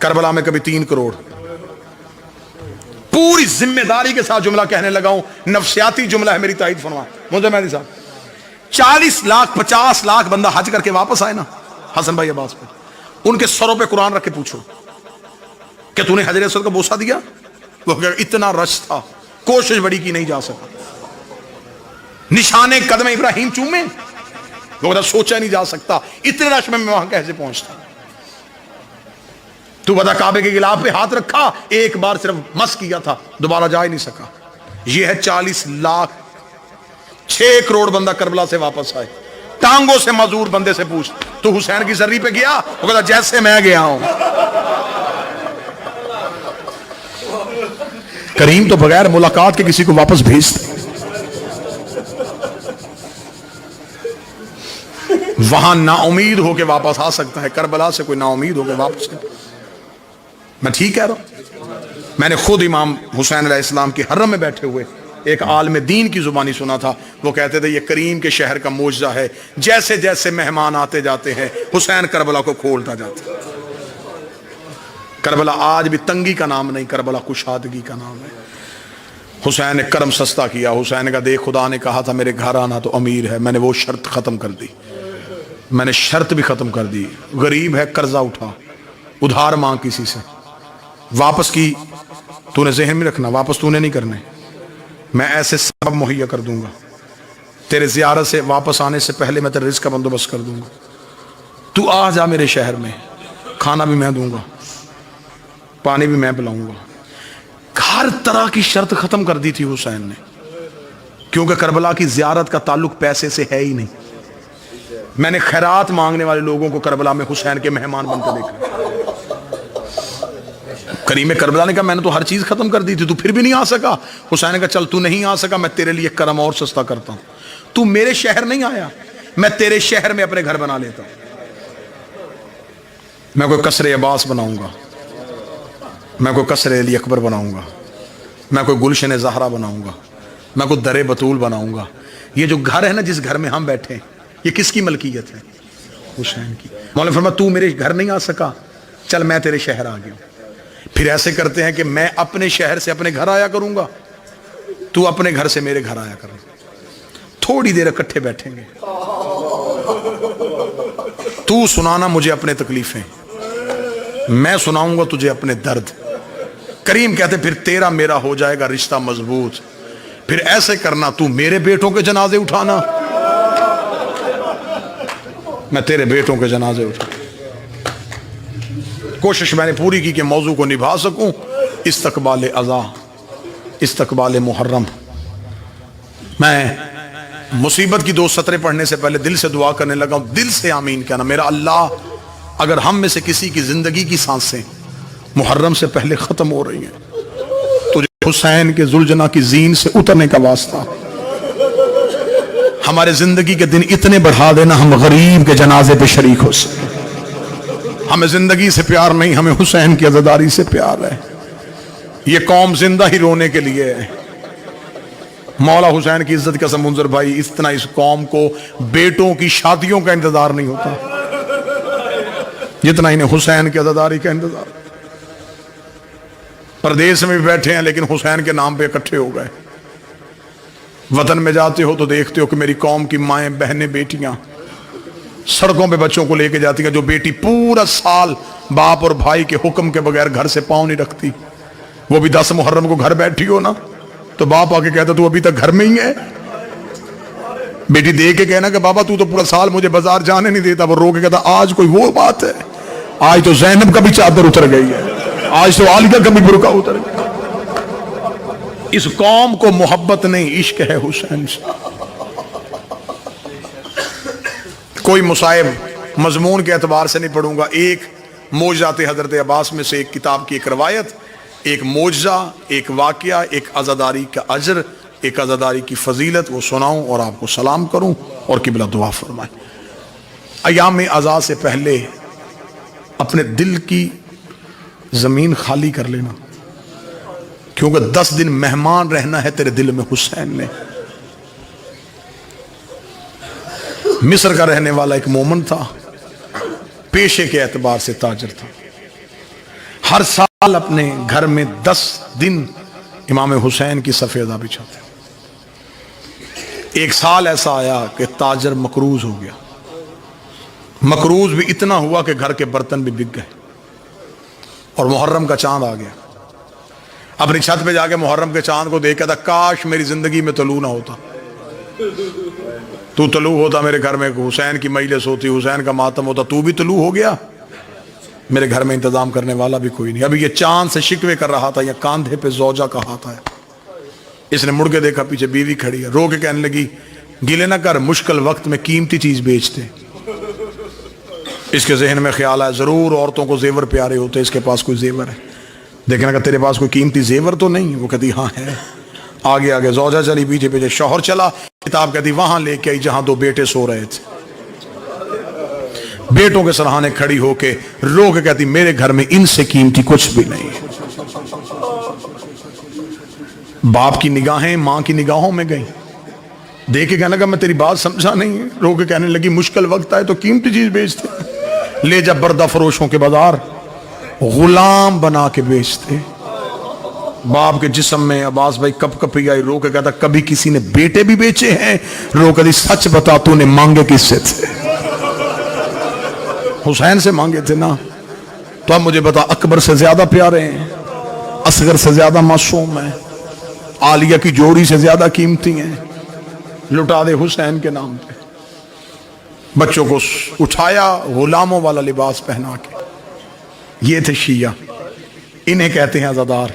کربلا میں کبھی 3 کروڑ. پوری ذمہ داری کے ساتھ جملہ کہنے لگا ہوں, نفسیاتی جملہ ہے, میری تائید فرما مجھے مہدی صاحب. 40 لاکھ 50 لاکھ بندہ حج کر کے واپس آئے نا حسن بھائی عباس پہ, ان کے سروں پہ قرآن رکھ کے پوچھو کہ تو نے حجر اسود کا بوسہ دیا؟ وہ کہ اتنا رش تھا, کوشش بڑی کی نہیں جا سکا. نشانے قدم ابراہیم چومے, وہ کہتا سوچا نہیں جا سکتا اتنے رش میں وہاں کیسے پہنچتا. تو بتا کعبے کے غلاف پہ ہاتھ رکھا, ایک بار صرف مس کیا تھا, دوبارہ جا ہی نہیں سکا. یہ ہے 40 لاکھ 6 کروڑ بندہ کربلا سے واپس آئے. ٹانگوں سے معذور بندے سے پوچھ تو حسین کی زری پہ گیا؟ وہ کہتا جیسے میں گیا ہوں. کریم تو بغیر ملاقات کے کسی کو واپس بھیجتے. وہاں نا امید ہو کے واپس آ سکتا ہے, کربلا سے کوئی نا امید ہو کے واپس. میں ٹھیک کہہ رہا ہوں؟ میں نے خود امام حسین علیہ السلام کی حرم میں بیٹھے ہوئے ایک عالم دین کی زبانی سنا تھا. وہ کہتے تھے یہ کریم کے شہر کا معجزہ ہے, جیسے جیسے مہمان آتے جاتے ہیں حسین کربلا کو کھولتا جاتا ہے. کربلا آج بھی تنگی کا نام نہیں, کربلا کشادگی کا نام ہے. حسین نے کرم سستا کیا. حسین نے کہا دیکھ خدا نے کہا تھا میرے گھر آنا تو امیر ہے, میں نے وہ شرط ختم کر دی, میں نے شرط بھی ختم کر دی. غریب ہے قرضہ اٹھا, ادھار مانگ کسی سے, واپس کی تو نے ذہن میں رکھنا, واپس تو نے نہیں کرنے, میں ایسے سبب مہیا کر دوں گا. تیرے زیارت سے واپس آنے سے پہلے میں تیرے رزق کا بندوبست کر دوں گا. تو آ جا میرے شہر میں, کھانا بھی میں دوں گا, پانی بھی میں پلاؤں گا. ہر طرح کی شرط ختم کر دی تھی حسین نے, کیونکہ کربلا کی زیارت کا تعلق پیسے سے ہے ہی نہیں. میں نے خیرات مانگنے والے لوگوں کو کربلا میں حسین کے مہمان بن کے دیکھا. کریم کربلا نے کہا میں نے تو ہر چیز ختم کر دی تھی, تو پھر بھی نہیں آ سکا. حسین نے کہا چل تو نہیں آ سکا, میں تیرے لیے کرم اور سستا کرتا ہوں. تو میرے شہر نہیں آیا, میں تیرے شہر میں اپنے گھر بنا لیتا ہوں. میں کوئی قصر عباس بناؤں گا, میں کوئی قصر علی اکبر بناؤں گا, میں کوئی گلشن زہرا بناؤں گا, میں کوئی در بطول بناؤں گا. یہ جو گھر ہے نا جس گھر میں ہم بیٹھے ہیں, یہ کس کی ملکیت ہے؟ حسین کی. مولانا فرمایا تو میرے گھر نہیں آ سکا, چل میں تیرے شہر آ گیا. پھر ایسے کرتے ہیں کہ میں اپنے شہر سے اپنے گھر آیا کروں گا, تو اپنے گھر سے میرے گھر آیا کروں. تھوڑی دیر اکٹھے بیٹھیں گے, تو سنانا مجھے اپنے تکلیفیں, میں سناؤں گا تجھے اپنے درد. کریم کہتے پھر تیرا میرا ہو جائے گا رشتہ مضبوط. پھر ایسے کرنا, تو میرے بیٹوں کے جنازے اٹھانا, میں تیرے بیٹوں کے جنازے اٹھا. کوشش میں نے پوری کی کہ موضوع کو نبھا سکوں. استقبال اذا, استقبال محرم. میں مصیبت کی 2 سطریں پڑھنے سے پہلے دل سے دعا کرنے لگا ہوں. دل سے آمین کہنا, میرا اللہ اگر ہم میں سے کسی کی زندگی کی سانسیں محرم سے پہلے ختم ہو رہی ہیں, تجھے حسین کے ذوالجناح کی زین سے اترنے کا واسطہ ہمارے زندگی کے دن اتنے بڑھا دینا ہم غریب کے جنازے پہ شریک ہو سکیں. ہمیں زندگی سے پیار نہیں, ہمیں حسین کی عزاداری سے پیار ہے. یہ قوم زندہ ہی رونے کے لیے ہے. مولا حسین کی عزت کا منظر بھائی, اتنا اس قوم کو بیٹوں کی شادیوں کا انتظار نہیں ہوتا جتنا انہیں حسین کی عزاداری کا انتظار. پردیس میں بھی بیٹھے ہیں لیکن حسین کے نام پہ اکٹھے ہو گئے. وطن میں جاتے ہو تو دیکھتے ہو کہ میری قوم کی مائیں بہنیں بیٹیاں سڑکوں پہ بچوں کو لے کے جاتی ہیں. جو بیٹی پورا سال باپ اور بھائی کے حکم کے بغیر گھر سے پاؤں نہیں رکھتی, وہ بھی 10 محرم کو گھر بیٹھی ہو نا تو باپ آ کے کہتا تو ابھی تک گھر میں ہی ہے. بیٹی دے کے کہنا کہ بابا تو پورا سال مجھے بازار جانے نہیں دیتا, وہ رو کے کہتا آج کوئی وہ بات ہے, آج تو زینب کا بھی چادر اتر گئی ہے, آج تو عالیہ کا بھی برقع اتر گئی. اس قوم کو محبت نہیں, عشق ہے حسین سے. کوئی مصائب مضمون کے اعتبار سے نہیں پڑھوں گا. ایک معجزات حضرت عباس میں سے ایک کتاب کی ایک روایت, ایک معجزہ, ایک واقعہ, ایک عزاداری کا اجر, ایک عزاداری کی فضیلت, وہ سناؤں اور آپ کو سلام کروں اور قبلہ دعا فرمائیں. ایام عزا سے پہلے اپنے دل کی زمین خالی کر لینا, کیونکہ 10 دن مہمان رہنا ہے تیرے دل میں حسین نے. مصر کا رہنے والا ایک مومن تھا, پیشے کے اعتبار سے تاجر تھا. ہر سال اپنے گھر میں 10 دن امام حسین کی سفیدہ بچھاتے. ایک سال ایسا آیا کہ تاجر مقروض ہو گیا. مقروض بھی اتنا ہوا کہ گھر کے برتن بھی بک گئے اور محرم کا چاند آ گیا. اپنی چھت پہ جا کے محرم کے چاند کو دیکھ کے تھا کاش میری زندگی میں طلوع نہ ہوتا. تو طلوع ہوتا میرے گھر میں, حسین کی مجلس ہوتی, حسین کا ماتم ہوتا, تو بھی طلوع ہو گیا. میرے گھر میں انتظام کرنے والا بھی کوئی نہیں. ابھی یہ چاند سے شکوے کر رہا تھا, یا کاندھے پہ زوجہ کا ہاتھ آیا. اس نے مڑ کے دیکھا پیچھے بیوی کھڑی ہے, رو کے کہنے لگی گلے نہ کر, مشکل وقت میں قیمتی چیز بیچتے. اس کے ذہن میں خیال آیا ضرور عورتوں کو زیور پیارے ہوتے, اس کے پاس کوئی زیور ہے. دیکھنے کا تیرے پاس کوئی قیمتی زیور تو نہیں؟ وہ کہتی ہاں ہے. آگے آگے زوجہ چلی, پیچھے پیچھے شوہر چلا. کتاب کہتی وہاں لے کے آئی جہاں 2 بیٹے سو رہے تھے. بیٹوں کے سرہانے کھڑی ہو کے رو کے کہتی میرے گھر میں ان سے قیمتی کچھ بھی نہیں. باپ کی نگاہیں ماں کی نگاہوں میں گئیں. دیکھ کے کہنے لگا میں تیری بات سمجھا نہیں. رو کے کہنے لگی مشکل وقت آئے تو قیمتی چیز بیچتے, لے جا بردہ فروشوں کے بازار, غلام بنا کے بیچتے. باپ کے جسم میں عباس بھائی کپ کپی آئی. رو کے کہتا کبھی کسی نے بیٹے بھی بیچے ہیں؟ رو کے سچ بتا تو نے مانگے کس سے تھے؟ حسین سے مانگے تھے نا. تو اب مجھے بتا اکبر سے زیادہ پیارے ہیں, اصغر سے زیادہ معصوم ہیں, عالیہ کی جوڑی سے زیادہ قیمتی ہیں, لٹا دے حسین کے نام پہ. بچوں کو اٹھایا غلاموں والا لباس پہنا کے. یہ تھے شیعہ, انہیں کہتے ہیں عزادار.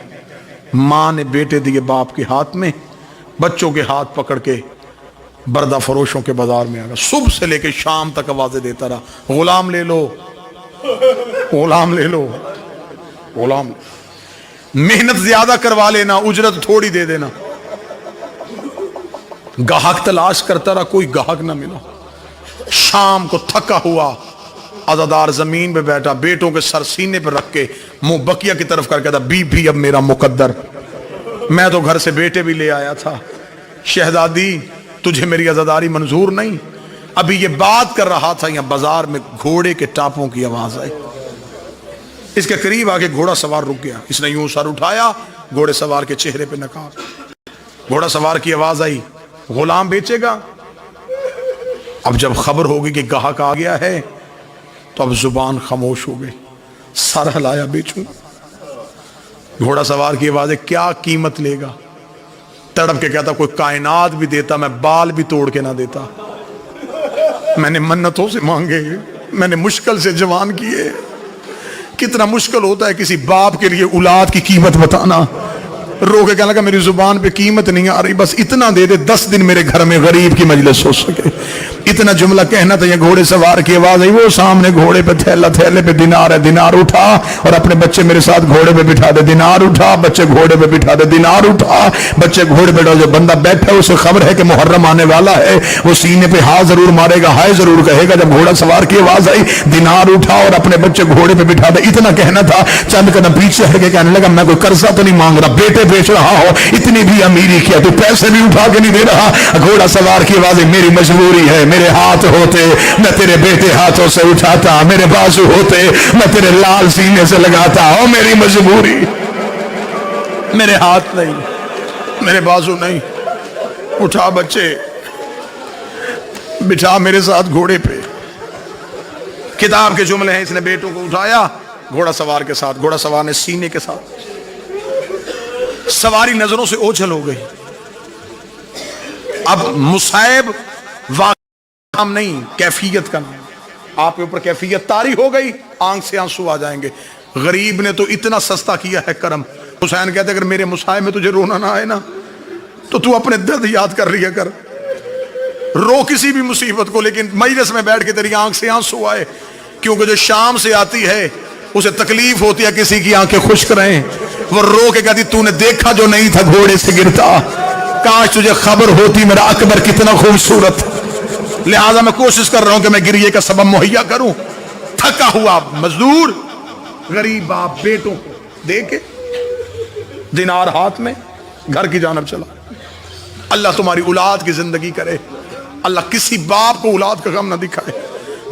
ماں نے بیٹے دیے باپ کے ہاتھ میں, بچوں کے ہاتھ پکڑ کے بردہ فروشوں کے بازار میں آگا. صبح سے لے کے شام تک آوازیں دیتا رہا غلام لے لو, غلام لے لو, غلام. محنت زیادہ کروا لینا, اجرت تھوڑی دے دینا. گاہک تلاش کرتا رہا, کوئی گاہک نہ ملا. شام کو تھکا ہوا عزادار زمین پہ بیٹھا, بیٹوں کے سر سینے پہ رکھ کے منہ بقیہ کی طرف کر کے تھا بی بھی اب میرا مقدر, میں تو گھر سے بیٹے بھی لے آیا تھا. شہزادی تجھے میری عزاداری منظور نہیں؟ ابھی یہ بات کر رہا تھا, یہاں بازار میں گھوڑے کے ٹاپوں کی آواز آئی. اس کے قریب آگے گھوڑا سوار رک گیا. اس نے یوں سر اٹھایا, گھوڑے سوار کے چہرے پہ نقاب. گھوڑا سوار کی آواز آئی غلام بیچے گا؟ اب جب خبر ہوگی کہ گاہک آ گیا ہے تو اب زبان خاموش ہو گئی. سر ہلایا بیچوں. گھوڑا سوار کی آواز ہے کیا قیمت لے گا؟ تڑپ کے کہتا کوئی کائنات بھی دیتا, میں بال بھی توڑ کے نہ دیتا. میں نے منتوں سے مانگے, میں نے مشکل سے جوان کیے. کتنا مشکل ہوتا ہے کسی باپ کے لیے اولاد کی قیمت بتانا. رو کے کہنے لگا میری زبان پہ قیمت نہیں آ رہی, بس اتنا دے دے 10 دن میرے گھر میں غریب کی مجلس ہو سکے. اتنا جملہ کہنا تھا. یہ گھوڑے سوار کی آواز آئی, وہ سامنے گھوڑے پہ تھیلا, تھیلے پہ دینار ہے, دینار اٹھا اور اپنے بچے میرے ساتھ گھوڑے پہ بٹھا دے. دینار اٹھا, بچے گھوڑے پہ بٹھا دے. دینار اٹھا, بچے گھوڑے پہ. جو بندہ بیٹھا ہے اسے خبر ہے کہ محرم آنے والا ہے, وہ سینے پہ ہاں ضرور مارے گا, ہائے ضرور کہے گا. جب گھوڑا سوار کی آواز آئی دینار اٹھا اور اپنے بچے گھوڑے پہ بٹھا دے, اتنا کہنا تھا. چند قدم پیچھے ہٹ کے کہنے لگا میں کوئی قرضہ تو نہیں مانگ رہا, بیٹے بیچ رہا ہو, اتنی بھی امیری کیا تو پیسے بھی اٹھا کے نہیں دے رہا. گھوڑا سوار کی آواز میری مجبوری ہے, میرے ہاتھ ہوتے میں تیرے بیٹے ہاتھوں سے اٹھاتا, میرے بازو ہوتے میں تیرے لال سینے سے لگاتا. او میری مجبوری, میرے ہاتھ نہیں, میرے بازو نہیں. اٹھا بچے, بٹھا میرے ساتھ گھوڑے پہ. کتاب کے جملے ہیں, اس نے بیٹوں کو اٹھایا گھوڑا سوار کے ساتھ. گھوڑا سوار نے سینے کے ساتھ. سواری نظروں سے اوجھل ہو گئی. اب مصائب نام نہیں, کیفیت کا نام. آپ کے اوپر کیفیت طاری ہو گئی, آنکھ سے آنسو آ جائیں گے. غریب نے تو اتنا سستا کیا ہے کرم. حسین کہتے اگر میرے مصائب میں تجھے رونا نہ آئے نا تو تو اپنے درد یاد کر لیا کر. رو کسی بھی مصیبت کو, لیکن مجلس میں بیٹھ کے تیری آنکھ سے آنسو آئے. کیونکہ جو شام سے آتی ہے اسے تکلیف ہوتی ہے کسی کی آنکھیں خشک رہیں. وہ رو کے کہتی تو نے دیکھا جو نہیں تھا گھوڑے سے گرتا, کاش تجھے خبر ہوتی میرا اکبر کتنا خوبصورت. لہذا میں کوشش کر رہا ہوں کہ میں گریے کا سبب مہیا کروں. تھکا ہوا مزدور غریب باپ بیٹوں کو دے کے دینار ہاتھ میں گھر کی جانب چلا. اللہ تمہاری اولاد کی زندگی کرے, اللہ کسی باپ کو اولاد کا غم نہ دکھائے.